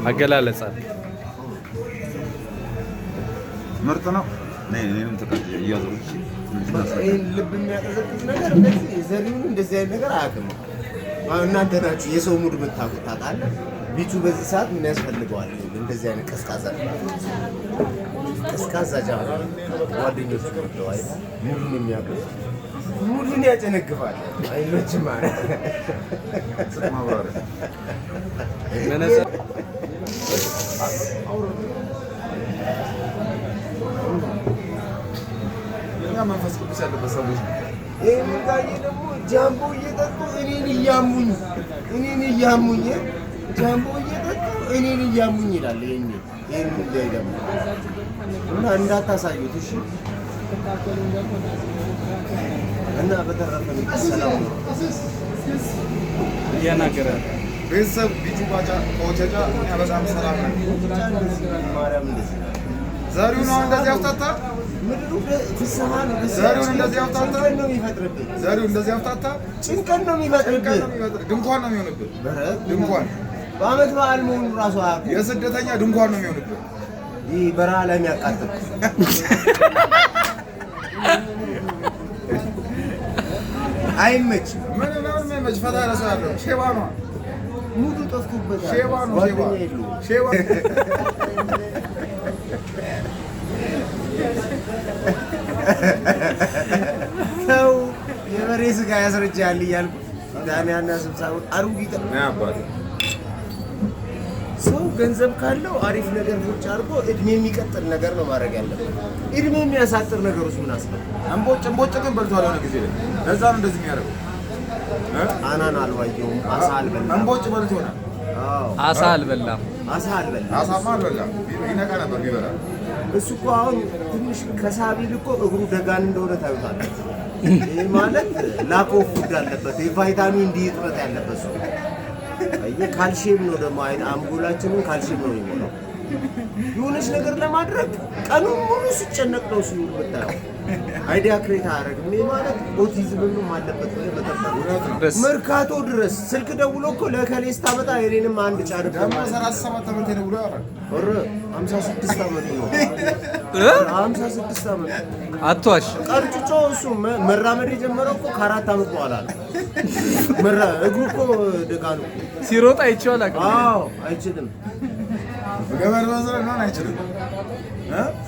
አገላለጻ ምርጥ ነው። ነይንም ተቀጥ ያዘውሽ ልብ የሚያቀዘቅዝ ነገር እንደዚህ ዘሪውን እንደዚህ አይነት ነገር አያውቅም። እናንተ ናችሁ የሰው ሙድ የምታውቁት ታውቃለህ። ቢቹ በዚህ ሰዓት ምን ያስፈልገዋል? እንደዚህ አይነት ቀዝቃዛ ጃማ ጓደኞቹ ወደው አይታ ሙሉን የሚያውቁት ሙሉን ያጨነግፋል። አይኖችም ማለት ማብራሪያ መነጽር መንፈስ ቅዱስ ያለበት ሰዎች ይሄን ጋር ደግሞ ጃምቦ እየጠጡ እኔን እያሙኝ ጃምቦ እየጠጡ እኔን እያሙኝ ይላል። ይሄን ጉዳይ ደግሞ እና እንዳታሳዩት እሺ። እና በተረፈ ሰላም ነው ያናገራል ቤተሰብ ቢቹ ባጫ ኮቸጫ እኛ በጣም ሰላም ነን። ማርያም እንደዚህ ዛሬው ነው እንደዚህ አፍታታ ምድሩ ተሰማን ዛሬው እንደዚህ አፍታታ ነው የሚፈጥርብህ። ዛሬው እንደዚህ አፍታታ ጭንቀት ነው የሚፈጥርብህ። ድንኳን ነው የሚሆንብህ። ድንኳን በዓመት በዓል መሆኑ ራሱ አያውቅም። የስደተኛ ድንኳን ነው የሚሆንብህ። ይህ በረሃ ላይ የሚያቃጥል አይመችም። ምን አይመች ፈታ ረሰው ያለው ሼባ ነው። ሙሉ ጠፍቶበታል። ሼባ ነው ሼባ ሰው የበሬ ስጋ ያስረጃል እያልኩ ዳንያና ስብሳው አሩጊት ነው አባቴ። ሰው ገንዘብ ካለው አሪፍ ነገር ቁጭ አድርጎ እድሜ የሚቀጥል ነገር ነው ማድረግ ያለበት። እድሜ የሚያሳጥር ነገሮች ምን አስበው? እምቦጭ ግን በልቷል የሆነ ጊዜ ላይ። ለዛ ነው እንደዚህ የሚያደርገው። አናን አልዋየውም። አሳ አልበላም። እምቦጭ በልቶናል። አሳ አልበላም። አሳማ አልበላም። ይነቃ ነበር ቢበላ። እሱ እኮ አሁን ትንሽ ከሳቢል እኮ እግሩ ደጋን እንደሆነ ታዩታለህ። ይህ ማለት ላክ ኦፍ ፉድ አለበት፣ የቫይታሚን ዲ እጥረት ያለበት ሰው። ካልሲየም ነው ደግሞ አምጎላችንን ካልሲየም ነው የሚሞላው። የሆነች ነገር ለማድረግ ቀኑን ሙሉ ሲጨነቅ ነው ሲውል ብታየው። አይዲያ ክሬት አያደርግም። ይህ ማለት ኦቲዝምም አለበት ብለህ መጠበቅ። መርካቶ ድረስ ስልክ ደውሎ እኮ ለከሌ ስታመጣ የኔንም አንድ ጫር ደግሞ 37 ዓመት ደውሎ ያወራል። 56 ዓመት ነው 56 ዓመት አትዋሽ። ቀርጭጮ እሱ መራመድ የጀመረው እኮ ከ4 ዓመት በኋላ ነው። እግሩ እኮ ደጋ ነው። ሲሮጥ አይቼው አላውቅም። አዎ አይችልም። ገመድ መዝለል ነው አይችልም።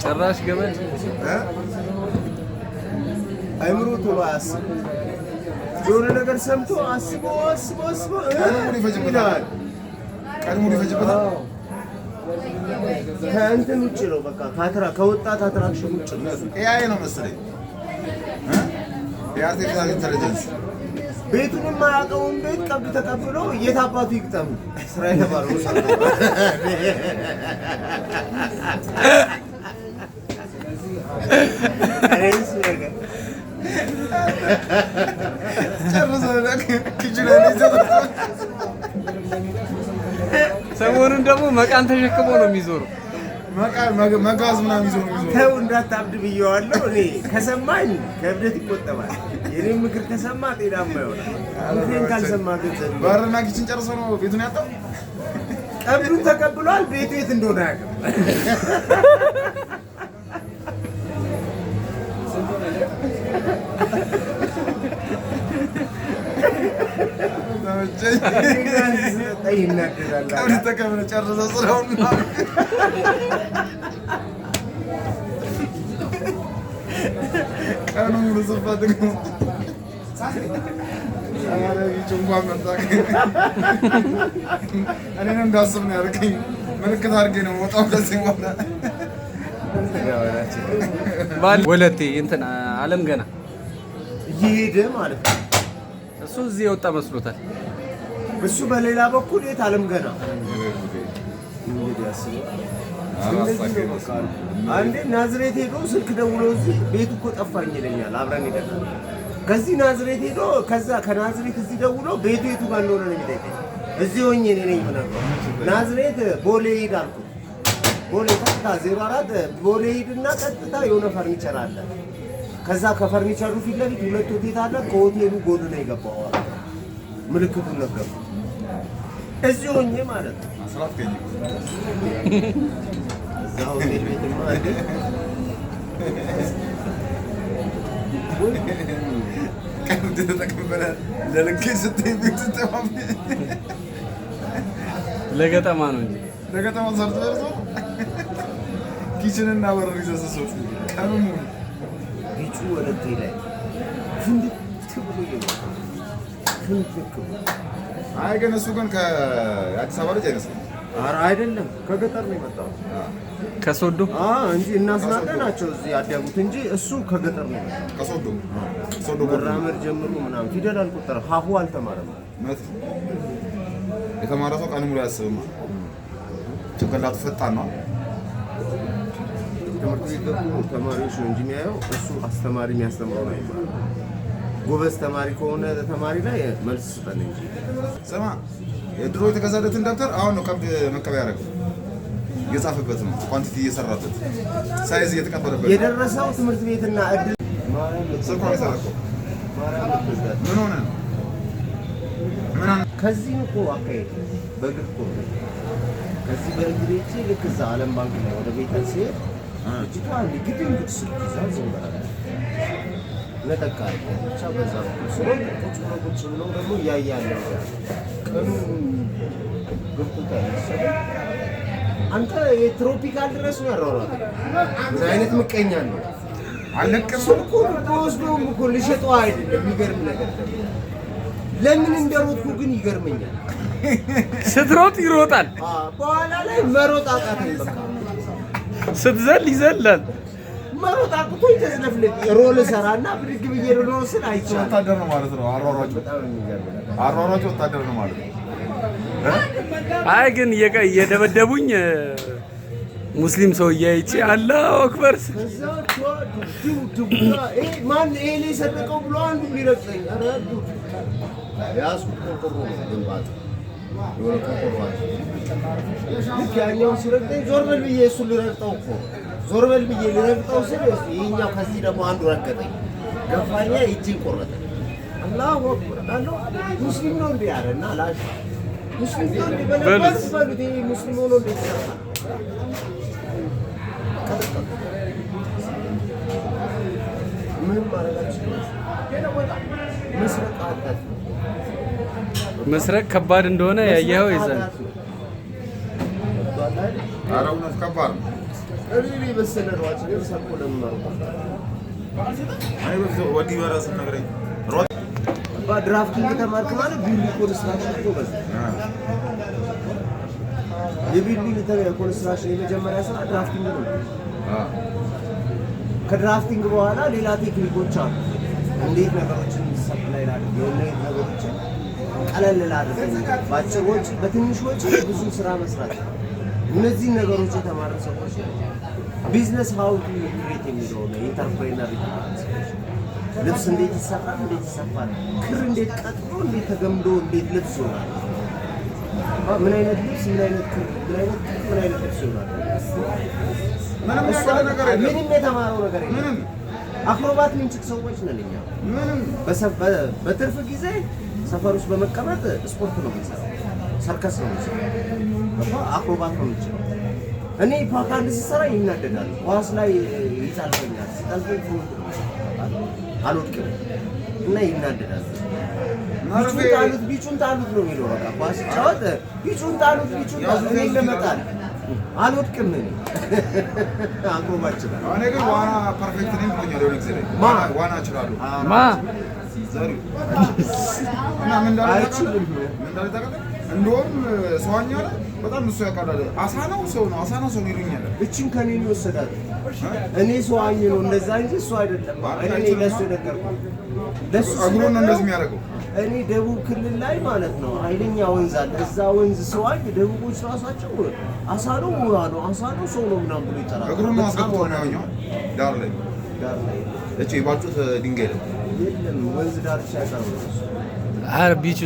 ጭራሽ ገመድ አይምሮ ቶሎ አያስብ። የሆነ ነገር ሰምቶ አስቦ ቀድሞ ይፈጅበታል። ከእንትን ውጭ ነው በቃ ከወጣት አትራክሽን ውጭ ነው። ኤአይ ነው መሰለኝ። የአርቲፊሻል ኢንተለጀንስ ቤቱን የማያውቀውን ቤት ቀብድ ተቀብሎ የት አባቱ ይግጠም ስራ የተባለው ሰው ሰሞኑን ደግሞ መቃን ተሸክሞ ነው የሚዞሩ። መጋዝ ምናምን ይዞ ነው። ተው እንዳታብድ ብዬዋለሁ። እኔ ከሰማኝ ከእብደት ይቆጠባል። የኔን ምክር ከሰማ ጤናማ ይሆናል። ምክሬን ካልሰማ ግን ባርና ኪችን ጨርሶ ነው ቤቱን ያጣው። ቀብዱን ተቀብሏል። ቤቱ የት እንደሆነ አያውቅም። ቀብድ ተቀብሎ ጨርሶ ስራውን ቀኑ ሙሉ ጽፋት ነው። እንኳን መጣ እኔን እንዳስብ ነው ያደረገኝ። ምልክት አድርጌ ነው ወጣው ከዚህ በኋላ ወለቴ እንትን አለም ገና እየሄደ ማለት ነው። እሱ እዚህ የወጣ መስሎታል። እሱ በሌላ በኩል የት አለም ገና አንዴ ናዝሬት ሄዶ ስልክ ደውሎ እዚህ ቤቱ እኮ ጠፋኝ ይለኛል። አብረን ሄደን ከዚህ ናዝሬት ሄዶ ከዛ ከናዝሬት እዚህ ደውሎ ቤቱ የቱ ጋር እንደሆነ ነው የሚጠይቀኝ። እዚህ ሆኜ እኔ ነኝ ምናምን ናዝሬት ቦሌ ሂድ አልኩት። ቦሌ ቀጥታ 04 ቦሌ ሂድና ቀጥታ የሆነ ፈርኒቸር አለ። ከዛ ከፈርኒቸሩ ፊት ለፊት 2 ሆቴል አለ። ከሆቴሉ ጎን ነው የገባው። ምልክቱን ነገርኩት። እዚህ ሆኜ ማለት ነው። አስራት ገኝ እዛው ሆቴል ቤትማ አይደል ቀንድ ተቀበለ ለልኬት ስትይ ቤት ስትማም ለገጠማ ነው እንጂ ለገጠማ ሰርቶ ደርሶ ኪችን እና በር ይዘሰሰው ቀኑ ሙሉ ቢቹ ወለቴ ላይ ፍንድት ብሎ ይወጣ ፍንድት ብሎ አይ ግን እሱ ግን ከአዲስ አበባ ልጅ አይመስልም። ኧረ አይደለም ከገጠር ነው የመጣው ከሶዶ እንጂ እናስናቀ ናቸው እዚህ ያደጉት እንጂ እሱ ከገጠር ነው የመጣው። ከሶዶ ሶዶ መራመድ ጀምሮ ምናምን ፊደል አልቆጠረም ሀሁ አልተማረም። ማለት የተማረ ሰው ቀኑ ሙሉ አያስብም። ጭንቅላቱ ፈጣን ነው። ትምህርት ቤት ደግሞ ተማሪዎች ነው እንጂ የሚያየው እሱ አስተማሪ የሚያስተምረው ነው ይባላል። ጎበዝ ተማሪ ከሆነ ተማሪ ላይ መልስ ስጠን እንጂ ስማ የድሮ የተገዛለትን ደብተር አሁን ነው ቀብድ መቀበያ ያደረገው። እየጻፈበት ነው ኳንቲቲ እየሰራበት ሳይዝ እየተቀበለበት የደረሰው ትምህርት ቤትና እድል ስልኳን የሰረቀው ምን ሆነ ነው? ምን ከዚህ እኮ አካሄድ በእግር እኮ ከዚህ በእግር ሄጄ ልክ እዛ ዓለም ባንክ ላይ ወደ ቤተል ሲሄድ እጅቷ ግድም ግድ ስልክ ይዛ ዝም ብላ ነጠቃ ብቻ በዛ ቁጭ ብለው ደግሞ እያያለ ቀኑ ገብቶታ መሰለኝ። አንተ የትሮፒካል ድረስ ነው ያሯሯጥ። ምን አይነት ምቀኛ ነው? አለቅም ስልኩ ተወስዶም እኮ ልሸጠው አይደለም። የሚገርም ነገር ደግሞ ለምን እንደሮጥኩ ግን ይገርመኛል። ስትሮጥ ይሮጣል፣ በኋላ ላይ መሮጥ አቃተኝ። በቃ ስትዘል ይዘላል። መሮጥ አቅቶኝ ተዝለፍልፍ ሮል ሰራና ብድግ ብዬ ነው ስል አይቻልም። ወታደር ነው ማለት ነው። አሯሯጭ በጣም የሚገርም ነገር። አሯሯጭ ወታደር ነው ማለት ነው። አይ ግን የደበደቡኝ ሙስሊም ሰውዬ አይቼ አላሁ አክበር ከዛ ዱዱዱዳ ማን ኤሌ ሰደቀው ብሎ አንዱ ሊረግጠኝ አራዱ ያስኩት ቆርቆሮ ነው ግንባታ የሆነ ቆርቆሮ ልክ ያኛው ሲረግጠኝ ዞር በል ብዬ እሱን ልረግጠው እኮ ዞር በል ብዬ ልረግጠው ስል ይኸኛው ከዚህ ደግሞ አንዱ ረገጠኝ። ገፋኛ እጄን ቆረጠ። አላሁ አክበር አላሁ ሙስሊም ነው እንዴ ያለና ላሽ ሙስሊም ነው እንዴ በለበስ በሉት ይሄ ሙስሊም ሆኖ እንዴ ይሰራል? ምንም ማረጋችሁ መስረቅ ከባድ እንደሆነ ያየኸው ይዘን ኧረ እውነት ከባድ ነው። እኔ በሰለ ነው አጭር ሰቆ ለምማሩ አይ ወዲህ በራስ ነገረኝ በድራፍቲንግ ተማርክ ማለት ቢልዲንግ ኮንስትራክሽን እኮ በዛ የቢልዲንግ ኮንስትራክሽን የመጀመሪያ ስራ ድራፍቲንግ ነው። ከድራፍቲንግ በኋላ ሌላ ቴክኒኮች አሉ። እንዴት ነገሮችን ሰፕላይ ላድርግ፣ የኦንላይን ነገሮችን ቀለል ላድርግ፣ በአጭር ወጪ በትንሽ ወጪ ብዙ ስራ መስራት። እነዚህ ነገሮች የተማረ ሰዎች ቢዝነስ ሃው ቱ ክሬት የሚለው ነው። ኢንተርፕሬነር ይባላል። ልብስ እንዴት ይሰራል፣ እንዴት ይሰፋል፣ ክር እንዴት ቀጥሎ እንዴት ተገምዶ እንዴት ልብስ ይሆናል፣ ምን አይነት ልብስ፣ ምን አይነት ክር፣ ምን አይነት ልብስ ይሆናል። ምንም የተማረው ነገር የለም። አክሮባት ምንጭቅ ሰዎች ነን እኛ። ምንም በትርፍ ጊዜ ሰፈር ውስጥ በመቀመጥ ስፖርት ነው የምንሰራው፣ ሰርከስ ነው የምንሰራው፣ አክሮባት ነው የምንችለው። እኔ ፓካንድ ሲሰራ ይናደዳል፣ ኳስ ላይ ይጣልፈኛል፣ ሲጣልፈኝ ፍሩት ነው አልወድቅም እና ይናደዳል። ቢቹን ጣሉት ነው የሚለው። በቃ ኳስ ሲጫወት ቢቹን ጣሉት እኔ ለመጣል አልወድቅም። እኔ አቅሮባችን እኔ ግን ዋና ፐርፌክት ነኝ ብሎኛል የሆነ ጊዜ ላይ ዋና እችላለሁ። ዘሪው እና ምን እንዳለ አይችልም። እንደውም ሰዋኛ በጣም እሱ ያውቃል። አሳ ነው ሰው ነው አሳ ነው ሰው ይሉኛል። እቺን ከኔ ነው ወሰዳት። እኔ ሰዋኝ ነው እንደዛ እንጂ እሱ አይደለም። እኔ ለሱ ነገርኩት። ለሱ አግሮን ነው እንደዚህ የሚያደርገው። እኔ ደቡብ ክልል ላይ ማለት ነው ኃይለኛ ወንዝ አለ። እዛ ወንዝ ሰዋኝ ደቡቦች ራሳቸው አሳ ነው ውሃ ነው አሳ ነው ሰው ነው ምናምን ብሎ ይጠራል። እግሩን ነው አስገብቶ ነው ያኛው ዳር ላይ እቺ ባጩት ድንጋይ ነው የለም ወንዝ ዳርቻ ያቀርቡ አረ ቢቹ